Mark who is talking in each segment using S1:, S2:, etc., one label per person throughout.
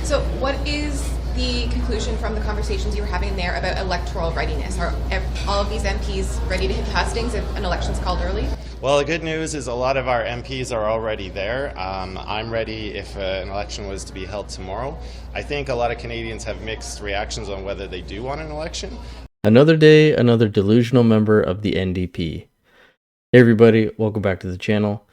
S1: So what is the conclusion from the conversations you were having there about electoral readiness? Are all of these MPs ready to hit the hustings if an election's called early?
S2: Well, the good news is a lot of our MPs are already there. I'm ready if an election was to be held tomorrow. I think a lot of Canadians have mixed reactions on whether they do want an election.
S3: Another day, another delusional member of the NDP. Hey everybody, welcome back to the channel.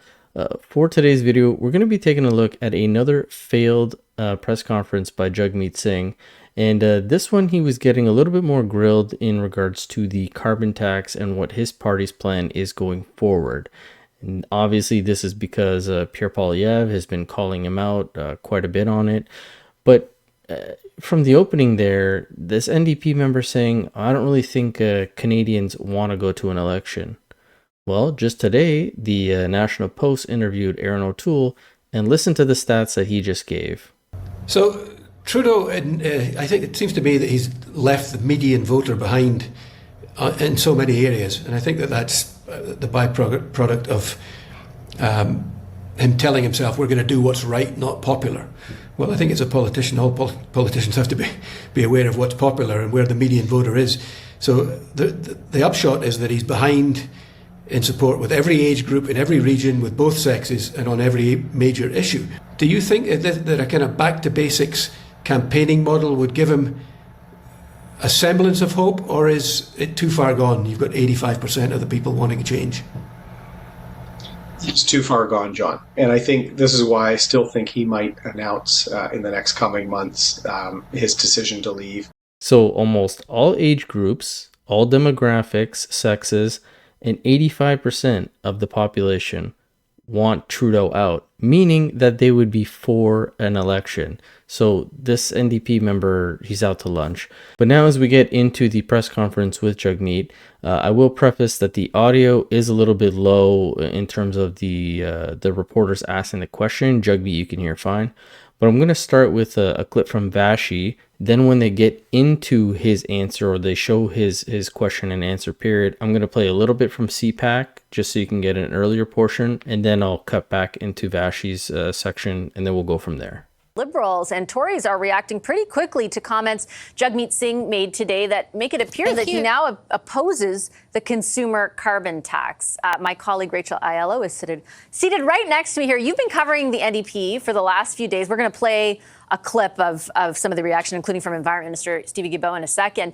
S3: For today's video, we're going to be taking a look at another failed press conference by Jagmeet Singh. And this one, he was getting a little bit more grilled in regards to the carbon tax and what his party's plan is going forward. And obviously, this is because Pierre has been calling him out quite a bit on it. But from the opening there, this NDP member saying, I don't really think Canadians want to go to an election. Well, just today, the National Post interviewed Aaron O'Toole and listen to the stats that he just gave.
S4: So Trudeau, I think it seems to me that he's left the median voter behind in so many areas. And I think that that's the byproduct of him telling himself, we're going to do what's right, not popular. Well, I think as a politician, all politicians have to be aware of what's popular and where the median voter is. So the upshot is that he's behind in support with every age group, in every region, with both sexes, and on every major issue. Do you think that a kind of back to basics campaigning model would give him a semblance of hope, or is it too far gone? You've got 85% of the people wanting a change.
S5: It's too far gone, John. And I think this is why I still think he might announce in the next coming months his decision to leave.
S3: So almost all age groups, all demographics, sexes, and 85% of the population want Trudeau out, meaning that they would be for an election. So this NDP member, he's out to lunch. But now as we get into the press conference with Jagmeet, I will preface that the audio is a little bit low in terms of the reporters asking the question. Jagmeet, you can hear fine. But I'm going to start with a clip from Vashi. Then when they get into his answer, or they show his question and answer period, I'm going to play a little bit from CPAC just so you can get an earlier portion. And then I'll cut back into Vashi's section, and then we'll go from there.
S6: Liberals and Tories are reacting pretty quickly to comments Jagmeet Singh made today that make it appear that he now opposes the consumer carbon tax. My colleague Rachel Aiello is seated right next to me here. You've been covering the NDP for the last few days. We're going to play a clip of some of the reaction, including from Environment Minister Stevie Guilbeault in a second.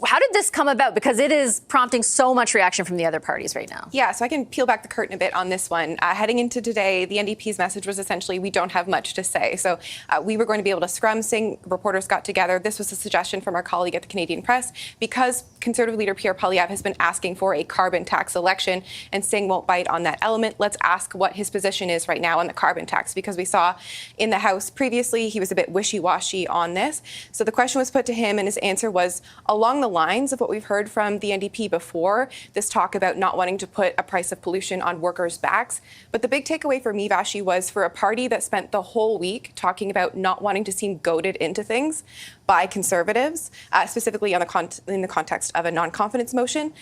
S6: How did this come about? Because it is prompting so much reaction from the other parties right now.
S1: Yeah, so I can peel back the curtain a bit on this one. Heading into today, the NDP's message was essentially, we don't have much to say. So we were going to be able to scrum Singh. Reporters got together. This was a suggestion from our colleague at the Canadian Press. Because Conservative leader Pierre has been asking for a carbon tax election, and Singh won't bite on that element, let's ask what his position is right now on the carbon tax, because we saw in the House previously he was a bit wishy-washy on this. So the question was put to him, and his answer was along the lines of what we've heard from the NDP before, this talk about not wanting to put a price of pollution on workers' backs. But the big takeaway for me, Vashi, was for a party that spent the whole week talking about not wanting to seem goaded into things by Conservatives, specifically in the context of a non-confidence motion,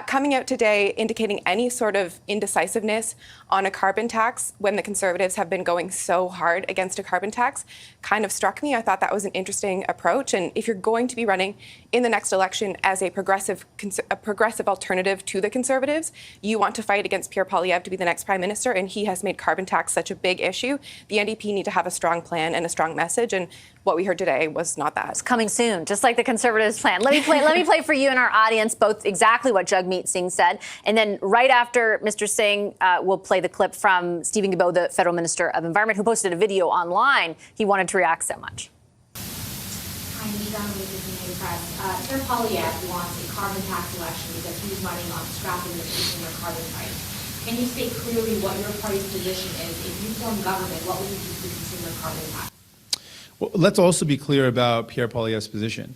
S1: coming out today indicating any sort of indecisiveness on a carbon tax when the Conservatives have been going so hard against a carbon tax kind of struck me. I thought that was an interesting approach. And if you're going to be running in the next election as a progressive alternative to the Conservatives, you want to fight against Pierre to be the next Prime Minister, and he has made carbon tax such a big issue. The NDP need to have a strong plan and a strong message, and what we heard today was not that.
S6: It's coming soon, just like the Conservatives' plan. Let me play for you and our audience both exactly what Jagmeet Singh said, and then right after Mr. Singh, we'll play the clip from Stephen Guilbeault, the Federal Minister of Environment, who posted a video online. He wanted to react so much.
S7: Hi, Pierre Poilievre wants a carbon tax election because he's running on scrapping the consumer carbon price. Can you state clearly what your party's position is? If you form government, what would you do to the consumer carbon tax?
S8: Well, let's also be clear about Pierre Poilievre's position.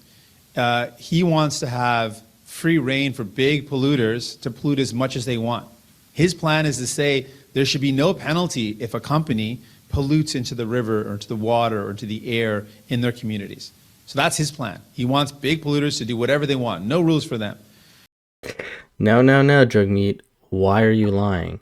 S8: He wants to have free reign for big polluters to pollute as much as they want. His plan is to say there should be no penalty if a company pollutes into the river or to the water or to the air in their communities. So that's his plan. He wants big polluters to do whatever they want. No rules for them.
S3: Now, Jagmeet, why are you lying?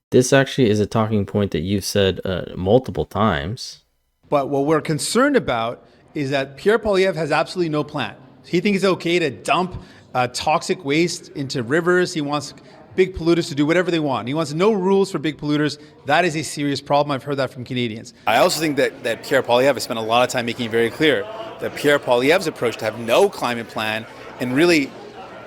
S3: This actually is a talking point that you've said multiple times.
S8: But what we're concerned about is that Pierre Poilievre has absolutely no plan. He thinks it's okay to dump toxic waste into rivers. He wants big polluters to do whatever they want. He wants no rules for big polluters. That is a serious problem. I've heard that from Canadians. I also think that Pierre Poilievre has spent a lot of time making it very clear that Pierre Poilievre's approach to have no climate plan, and really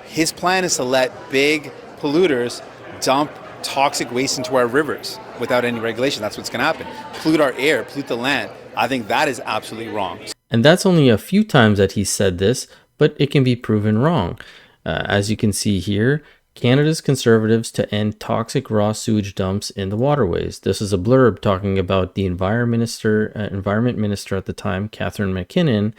S8: his plan is to let big polluters dump toxic waste into our rivers without any regulation. That's what's going to happen. Pollute our air, pollute the land. I think that is absolutely wrong.
S3: And that's only a few times that he said this, but it can be proven wrong. As you can see here, Canada's Conservatives to end toxic raw sewage dumps in the waterways. This is a blurb talking about the Environment Minister at the time, Catherine McKinnon,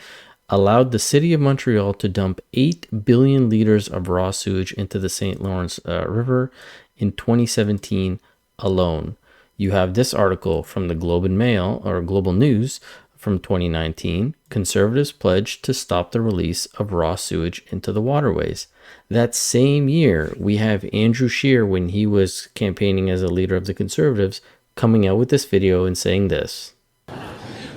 S3: allowed the city of Montreal to dump 8 billion liters of raw sewage into the St. Lawrence River in 2017 alone. You have this article from the Globe and Mail, or Global News, from 2019. Conservatives pledged to stop the release of raw sewage into the waterways. That same year, we have Andrew Scheer, when he was campaigning as a leader of the Conservatives, coming out with this video and saying this.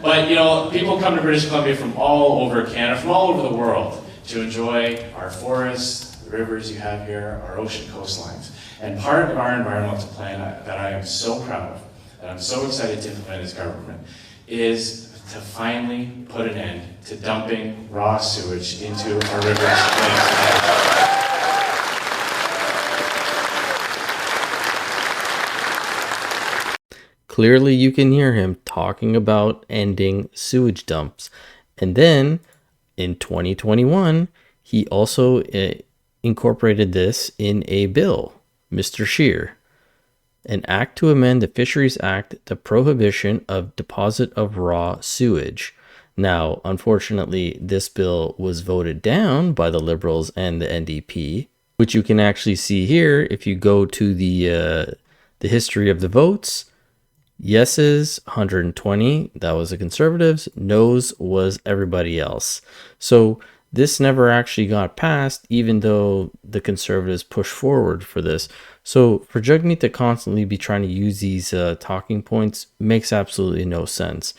S9: But, people come to British Columbia from all over Canada, from all over the world, to enjoy our forests, the rivers you have here, our ocean coastlines. And part of our environmental plan that I am so proud of, that I'm so excited to implement as government, is to finally put an end to dumping raw sewage into our rivers, lakes,
S3: Clearly, you can hear him talking about ending sewage dumps. And then in 2021, he also incorporated this in a bill, Mr. Scheer, an act to amend the Fisheries Act, the prohibition of deposit of raw sewage. Now, unfortunately, this bill was voted down by the Liberals and the NDP, which you can actually see here if you go to the history of the votes. Yeses, 120, that was the Conservatives. Noes was everybody else. So this never actually got passed, even though the Conservatives pushed forward for this. So for Jagmeet to constantly be trying to use these talking points makes absolutely no sense.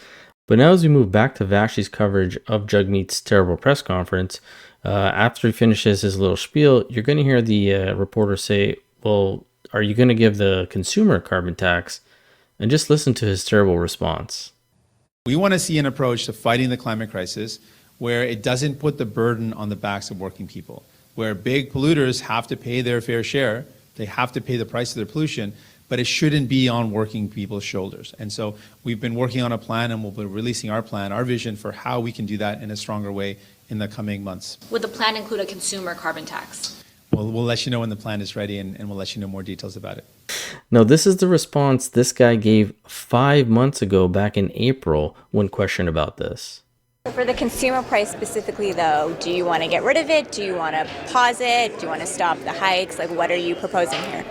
S3: But now as we move back to Vashti's coverage of Jagmeet's terrible press conference, after he finishes his little spiel, you're going to hear the reporter say, well, are you going to give the consumer a carbon tax? And just listen to his terrible response.
S8: We want to see an approach to fighting the climate crisis where it doesn't put the burden on the backs of working people, where big polluters have to pay their fair share, they have to pay the price of their pollution, but it shouldn't be on working people's shoulders. And so we've been working on a plan, and we'll be releasing our plan, our vision for how we can do that in a stronger way in the coming months.
S10: Would the plan include a consumer carbon tax?
S8: We'll let you know when the plan is ready, and we'll let you know more details about it.
S3: Now, this is the response this guy gave 5 months ago, back in April, when questioned about this.
S11: So for the consumer price specifically, though, do you want to get rid of it? Do you want to pause it? Do you want to stop the hikes? Like, what are you proposing here?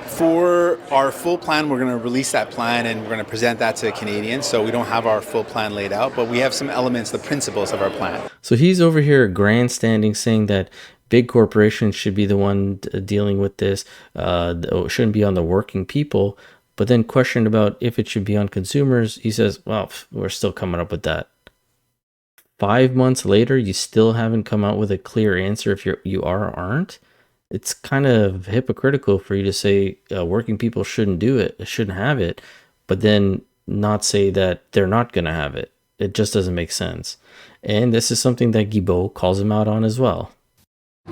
S8: For our full plan, we're going to release that plan, and we're going to present that to Canadians. So we don't have our full plan laid out, but we have some elements, the principles of our plan.
S3: So he's over here grandstanding, saying that big corporations should be the one dealing with this. It shouldn't be on the working people. But then questioned about if it should be on consumers, he says, well, we're still coming up with that. 5 months later, you still haven't come out with a clear answer if you are or aren't. It's kind of hypocritical for you to say working people shouldn't do it, shouldn't have it, but then not say that they're not going to have it. It just doesn't make sense. And this is something that Guilbeault calls him out on as well.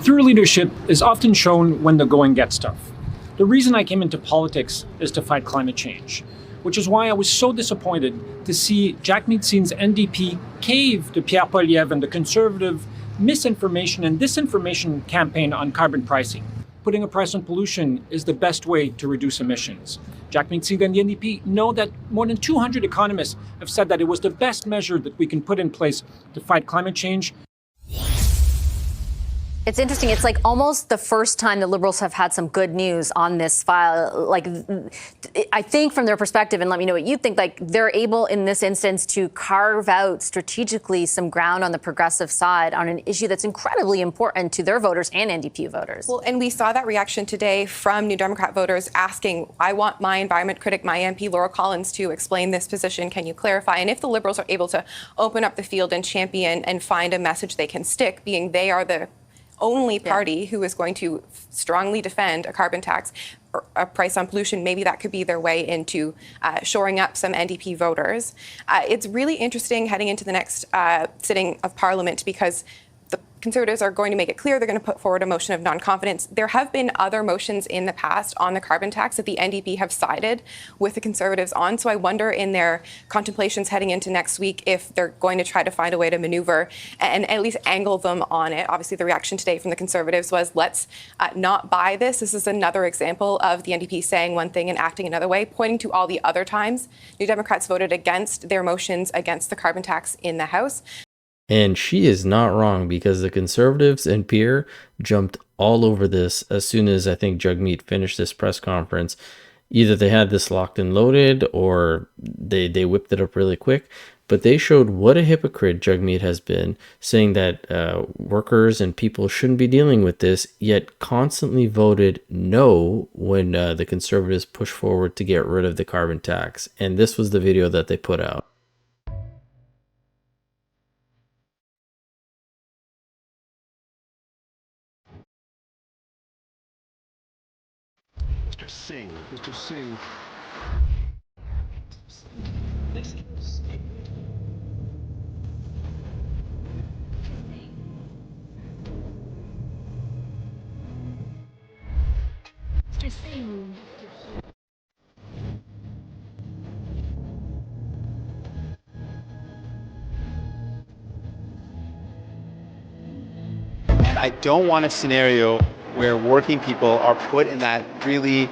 S12: True leadership is often shown when the going gets tough. The reason I came into politics is to fight climate change, which is why I was so disappointed to see Jagmeet Singh's NDP cave to Pierre Poilievre and the Conservative misinformation and disinformation campaign on carbon pricing. Putting a price on pollution is the best way to reduce emissions. Jagmeet Singh and the NDP know that more than 200 economists have said that it was the best measure that we can put in place to fight climate change.
S6: It's interesting. It's like almost the first time the Liberals have had some good news on this file. Like, I think from their perspective, and let me know what you think, like they're able in this instance to carve out strategically some ground on the progressive side on an issue that's incredibly important to their voters and NDP voters.
S1: Well, and we saw that reaction today from New Democrat voters asking, I want my environment critic, my MP, Laura Collins, to explain this position. Can you clarify? And if the Liberals are able to open up the field and champion and find a message they can stick, being they are the only party who is going to strongly defend a carbon tax or a price on pollution, maybe that could be their way into shoring up some NDP voters. It's really interesting heading into the next sitting of Parliament because the Conservatives are going to make it clear they're going to put forward a motion of non-confidence. There have been other motions in the past on the carbon tax that the NDP have sided with the Conservatives on. So I wonder in their contemplations heading into next week if they're going to try to find a way to maneuver and at least angle them on it. Obviously, the reaction today from the Conservatives was, let's not buy this. This is another example of the NDP saying one thing and acting another way, pointing to all the other times New Democrats voted against their motions against the carbon tax in the House.
S3: And she is not wrong because the Conservatives and Pierre jumped all over this as soon as I think Jagmeet finished this press conference. Either they had this locked and loaded or they whipped it up really quick. But they showed what a hypocrite Jagmeet has been, saying that workers and people shouldn't be dealing with this, yet constantly voted no when the Conservatives pushed forward to get rid of the carbon tax. And this was the video that they put out.
S13: Mr. Singh. Mr. Singh. Mr. Singh.
S14: I don't want a scenario where working people are put in that really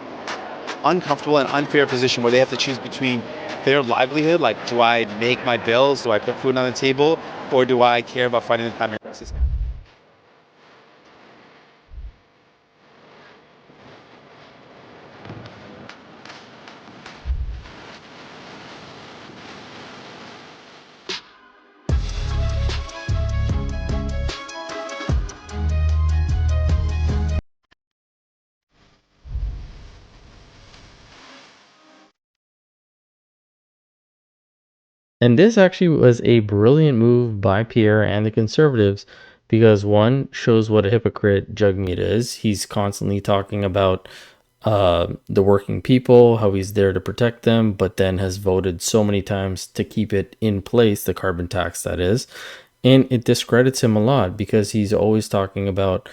S14: uncomfortable and unfair position where they have to choose between their livelihood, like do I make my bills, do I put food on the table, or do I care about fighting the climate crisis?
S3: And this actually was a brilliant move by Pierre and the Conservatives because one shows what a hypocrite Jagmeet is. He's constantly talking about the working people, how he's there to protect them, but then has voted so many times to keep it in place, the carbon tax that is. And it discredits him a lot because he's always talking about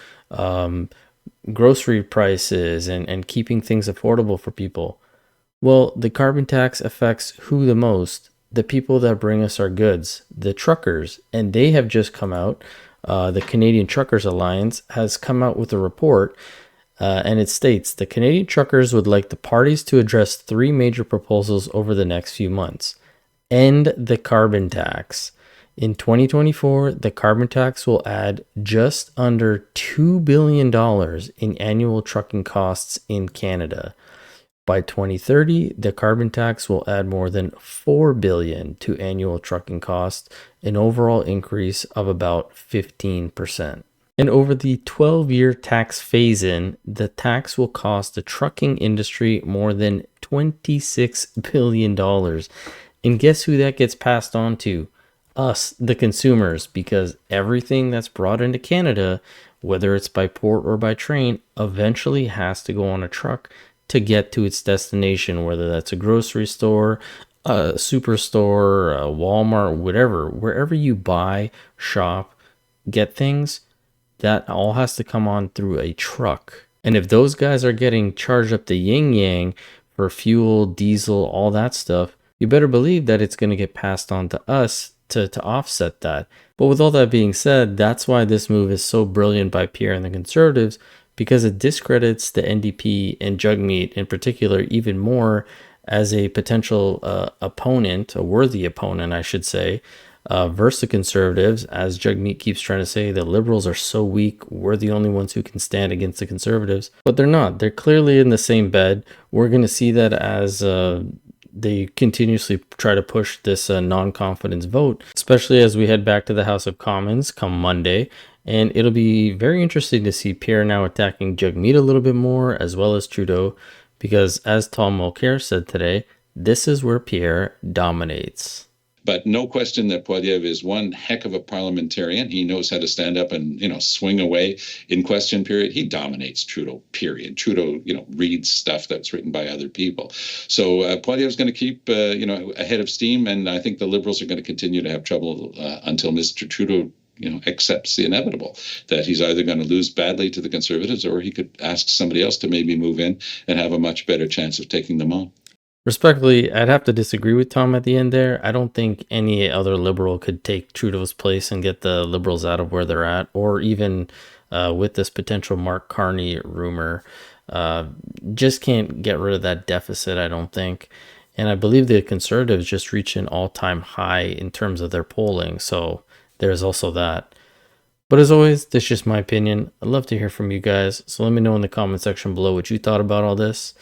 S3: grocery prices and keeping things affordable for people. Well, the carbon tax affects who the most? The people that bring us our goods, the truckers, and they have just come out. The Canadian Truckers Alliance has come out with a report, and it states the Canadian truckers would like the parties to address 3 major proposals over the next few months. End the carbon tax. In 2024, the carbon tax will add just under $2 billion in annual trucking costs in Canada. By 2030, the carbon tax will add more than $4 billion to annual trucking costs, an overall increase of about 15%. And over the 12-year tax phase-in, the tax will cost the trucking industry more than $26 billion. And guess who that gets passed on to? Us, the consumers, because everything that's brought into Canada, whether it's by port or by train, eventually has to go on a truck to get to its destination, whether that's a grocery store, a superstore, a Walmart, whatever. Wherever you buy, shop, get things, that all has to come on through a truck. And if those guys are getting charged up the yin-yang for fuel, diesel, all that stuff, you better believe that it's going to get passed on to us to offset that. But with all that being said, that's why this move is so brilliant by Pierre and the Conservatives, because it discredits the NDP and Jagmeet in particular even more as a potential opponent, a worthy opponent, I should say, versus the Conservatives. As Jagmeet keeps trying to say, the Liberals are so weak, we're the only ones who can stand against the Conservatives. But they're not. They're clearly in the same bed. We're going to see that as they continuously try to push this non-confidence vote, especially as we head back to the House of Commons come Monday. And it'll be very interesting to see Pierre now attacking Jagmeet a little bit more, as well as Trudeau, because as Tom Mulcair said today, this is where Pierre dominates.
S15: But no question that Poilievre is one heck of a parliamentarian. He knows how to stand up and, swing away in question period. He dominates Trudeau, period. Trudeau, reads stuff that's written by other people. So Poilievre's going to keep, ahead of steam. And I think the Liberals are going to continue to have trouble until Mr. Trudeau accepts the inevitable, that he's either going to lose badly to the Conservatives or he could ask somebody else to maybe move in and have a much better chance of taking them on.
S3: Respectfully, I'd have to disagree with Tom at the end there. I don't think any other Liberal could take Trudeau's place and get the Liberals out of where they're at, or even with this potential Mark Carney rumor. Just can't get rid of that deficit, I don't think. And I believe the Conservatives just reached an all-time high in terms of their polling, so there's also that. But as always, this is just my opinion. I'd love to hear from you guys, so let me know in the comment section below what you thought about all this.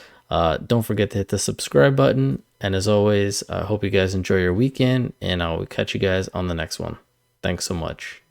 S3: Don't forget to hit the subscribe button. And as always, I hope you guys enjoy your weekend, and I'll catch you guys on the next one. Thanks so much.